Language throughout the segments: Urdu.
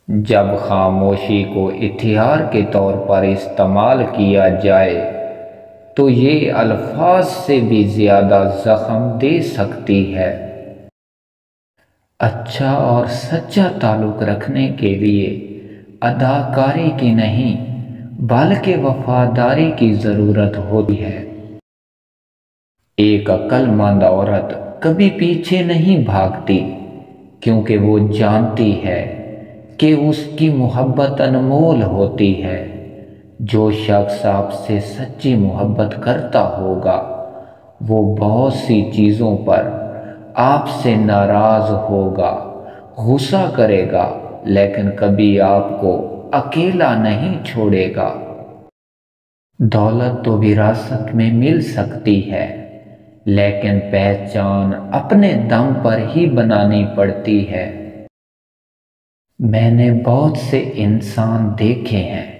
جب خاموشی کو ہتھیار کے طور پر استعمال کیا جائے تو یہ الفاظ سے بھی زیادہ زخم دے سکتی ہے۔ اچھا اور سچا تعلق رکھنے کے لیے اداکاری کی نہیں بلکہ وفاداری کی ضرورت ہوتی ہے۔ ایک عقل مند عورت کبھی پیچھے نہیں بھاگتی کیونکہ وہ جانتی ہے کہ اس کی محبت انمول ہوتی ہے۔ جو شخص آپ سے سچی محبت کرتا ہوگا وہ بہت سی چیزوں پر آپ سے ناراض ہوگا، غصہ کرے گا، لیکن کبھی آپ کو اکیلا نہیں چھوڑے گا۔ دولت تو وراثت میں مل سکتی ہے لیکن پہچان اپنے دم پر ہی بنانی پڑتی ہے۔ میں نے بہت سے انسان دیکھے ہیں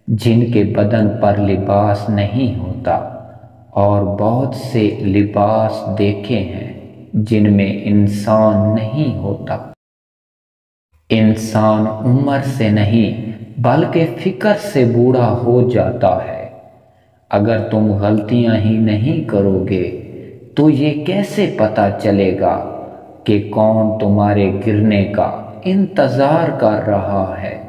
جن کے بدن پر لباس نہیں ہوتا اور بہت سے لباس دیکھے ہیں جن میں انسان نہیں ہوتا۔ انسان عمر سے نہیں بلکہ فکر سے بوڑھا ہو جاتا ہے۔ اگر تم غلطیاں ہی نہیں کرو گے تو یہ کیسے پتہ چلے گا کہ کون تمہارے گرنے کا انتظار کر رہا ہے؟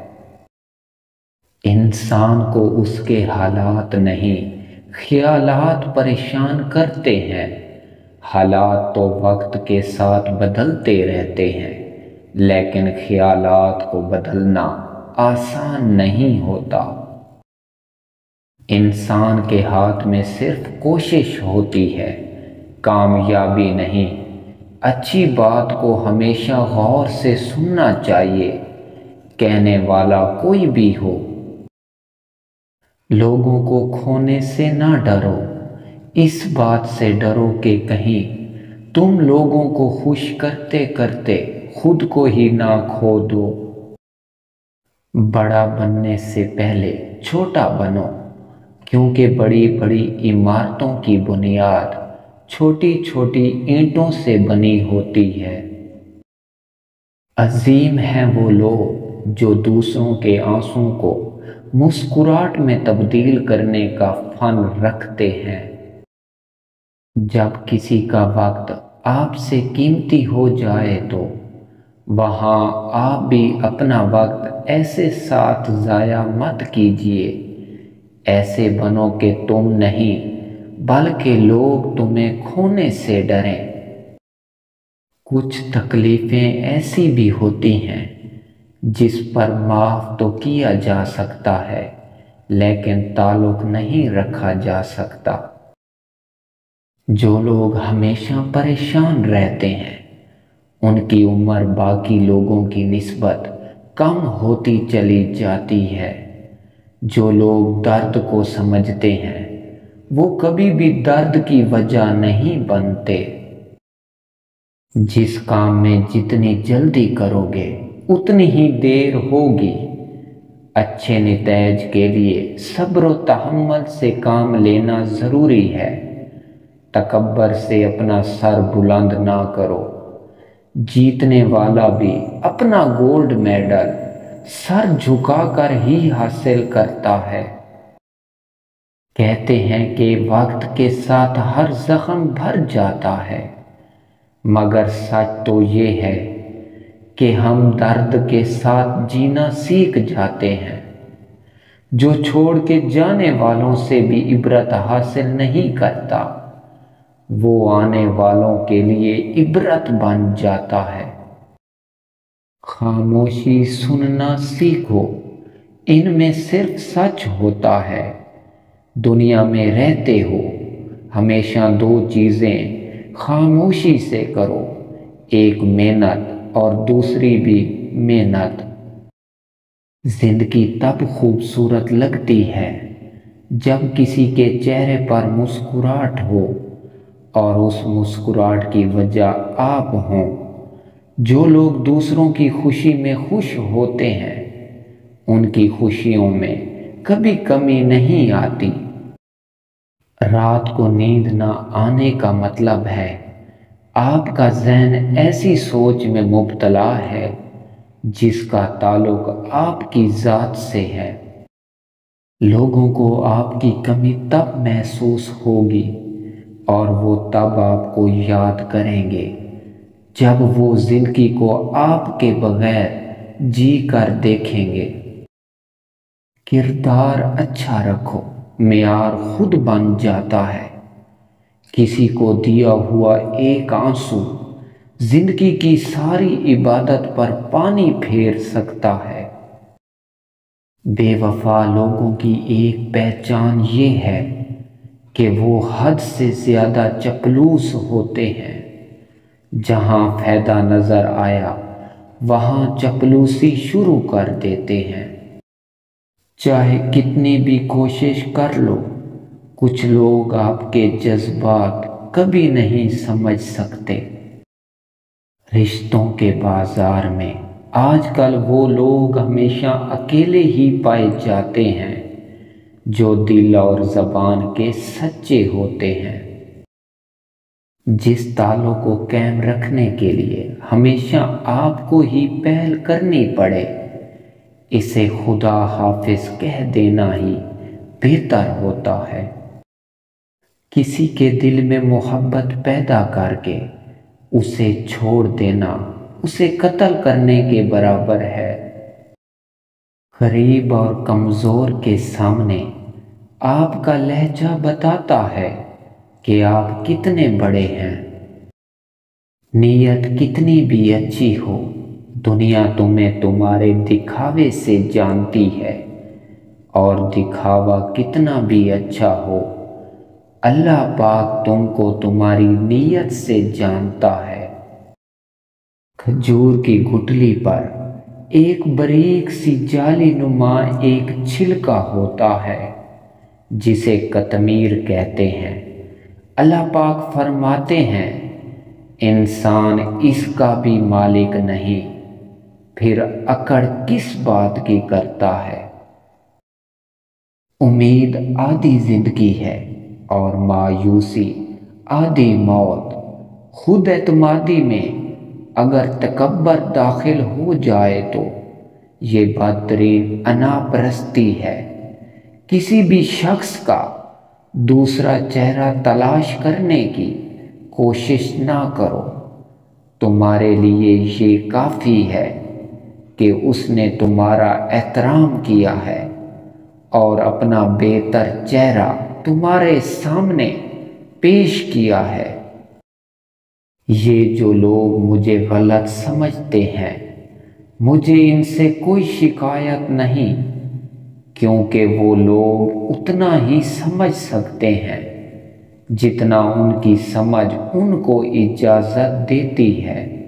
انسان کو اس کے حالات نہیں خیالات پریشان کرتے ہیں۔ حالات تو وقت کے ساتھ بدلتے رہتے ہیں لیکن خیالات کو بدلنا آسان نہیں ہوتا۔ انسان کے ہاتھ میں صرف کوشش ہوتی ہے، کامیابی نہیں۔ اچھی بات کو ہمیشہ غور سے سننا چاہیے، کہنے والا کوئی بھی ہو۔ لوگوں کو کھونے سے نہ ڈرو، اس بات سے ڈرو کہ کہیں تم لوگوں کو خوش کرتے کرتے خود کو ہی نہ کھو دو۔ بڑا بننے سے پہلے چھوٹا بنو کیونکہ بڑی بڑی عمارتوں کی بنیاد چھوٹی چھوٹی اینٹوں سے بنی ہوتی ہے۔ عظیم ہیں وہ لوگ جو دوسروں کے آنسوں کو مسکراہٹ میں تبدیل کرنے کا فن رکھتے ہیں۔ جب کسی کا وقت آپ سے قیمتی ہو جائے تو وہاں آپ بھی اپنا وقت ایسے ساتھ ضائع مت کیجیے۔ ایسے بنو کہ تم نہیں بلکہ لوگ تمہیں کھونے سے ڈریں۔ کچھ تکلیفیں ایسی بھی ہوتی ہیں جس پر معاف تو کیا جا سکتا ہے لیکن تعلق نہیں رکھا جا سکتا۔ جو لوگ ہمیشہ پریشان رہتے ہیں ان کی عمر باقی لوگوں کی نسبت کم ہوتی چلی جاتی ہے۔ جو لوگ درد کو سمجھتے ہیں وہ کبھی بھی درد کی وجہ نہیں بنتے۔ جس کام میں جتنی جلدی کرو گے اتنی ہی دیر ہوگی۔ اچھے نتائج کے لیے صبر و تحمل سے کام لینا ضروری ہے۔ تکبر سے اپنا سر بلند نہ کرو۔ جیتنے والا بھی اپنا گولڈ میڈل سر جھکا کر ہی حاصل کرتا ہے۔ کہتے ہیں کہ وقت کے ساتھ ہر زخم بھر جاتا ہے، مگر سچ تو یہ ہے کہ ہم درد کے ساتھ جینا سیکھ جاتے ہیں۔ جو چھوڑ کے جانے والوں سے بھی عبرت حاصل نہیں کرتا وہ آنے والوں کے لیے عبرت بن جاتا ہے۔ خاموشی سننا سیکھو، ان میں صرف سچ ہوتا ہے۔ دنیا میں رہتے ہو ہمیشہ دو چیزیں خاموشی سے کرو، ایک محنت اور دوسری بھی محنت۔ زندگی تب خوبصورت لگتی ہے جب کسی کے چہرے پر مسکراہٹ ہو اور اس مسکراہٹ کی وجہ آپ ہوں۔ جو لوگ دوسروں کی خوشی میں خوش ہوتے ہیں ان کی خوشیوں میں کبھی کمی نہیں آتی۔ رات کو نیند نہ آنے کا مطلب ہے آپ کا ذہن ایسی سوچ میں مبتلا ہے جس کا تعلق آپ کی ذات سے ہے۔ لوگوں کو آپ کی کمی تب محسوس ہوگی اور وہ تب آپ کو یاد کریں گے جب وہ زندگی کو آپ کے بغیر جی کر دیکھیں گے۔ کردار اچھا رکھو، معیار خود بن جاتا ہے۔ کسی کو دیا ہوا ایک آنسو زندگی کی ساری عبادت پر پانی پھیر سکتا ہے۔ بے وفا لوگوں کی ایک پہچان یہ ہے کہ وہ حد سے زیادہ چپلوس ہوتے ہیں۔ جہاں فائدہ نظر آیا وہاں چپلوسی شروع کر دیتے ہیں۔ چاہے کتنی بھی کوشش کر لو، کچھ لوگ آپ کے جذبات کبھی نہیں سمجھ سکتے۔ رشتوں کے بازار میں آج کل وہ لوگ ہمیشہ اکیلے ہی پائے جاتے ہیں جو دل اور زبان کے سچے ہوتے ہیں۔ جس تعلق کو قائم رکھنے کے لیے ہمیشہ آپ کو ہی پہل کرنی پڑے، اسے خدا حافظ کہہ دینا ہی بہتر ہوتا ہے۔ کسی کے دل میں محبت پیدا کر کے اسے چھوڑ دینا اسے قتل کرنے کے برابر ہے۔ غریب اور کمزور کے سامنے آپ کا لہجہ بتاتا ہے کہ آپ کتنے بڑے ہیں۔ نیت کتنی بھی اچھی ہو، دنیا تمہیں تمہارے دکھاوے سے جانتی ہے، اور دکھاوا کتنا بھی اچھا ہو، اللہ پاک تم کو تمہاری نیت سے جانتا ہے۔ کھجور کی گٹلی پر ایک باریک سی جالی نما ایک چھلکا ہوتا ہے جسے قطمیر کہتے ہیں۔ اللہ پاک فرماتے ہیں انسان اس کا بھی مالک نہیں، پھر اکڑ کس بات کی کرتا ہے۔ امید آدھی زندگی ہے اور مایوسی آدھی موت۔ خود اعتمادی میں اگر تکبر داخل ہو جائے تو یہ بدترین انا پرستی ہے۔ کسی بھی شخص کا دوسرا چہرہ تلاش کرنے کی کوشش نہ کرو، تمہارے لیے یہ کافی ہے کہ اس نے تمہارا احترام کیا ہے اور اپنا بہتر چہرہ تمہارے سامنے پیش کیا ہے۔ یہ جو لوگ مجھے غلط سمجھتے ہیں، مجھے ان سے کوئی شکایت نہیں، کیونکہ وہ لوگ اتنا ہی سمجھ سکتے ہیں جتنا ان کی سمجھ ان کو اجازت دیتی ہے۔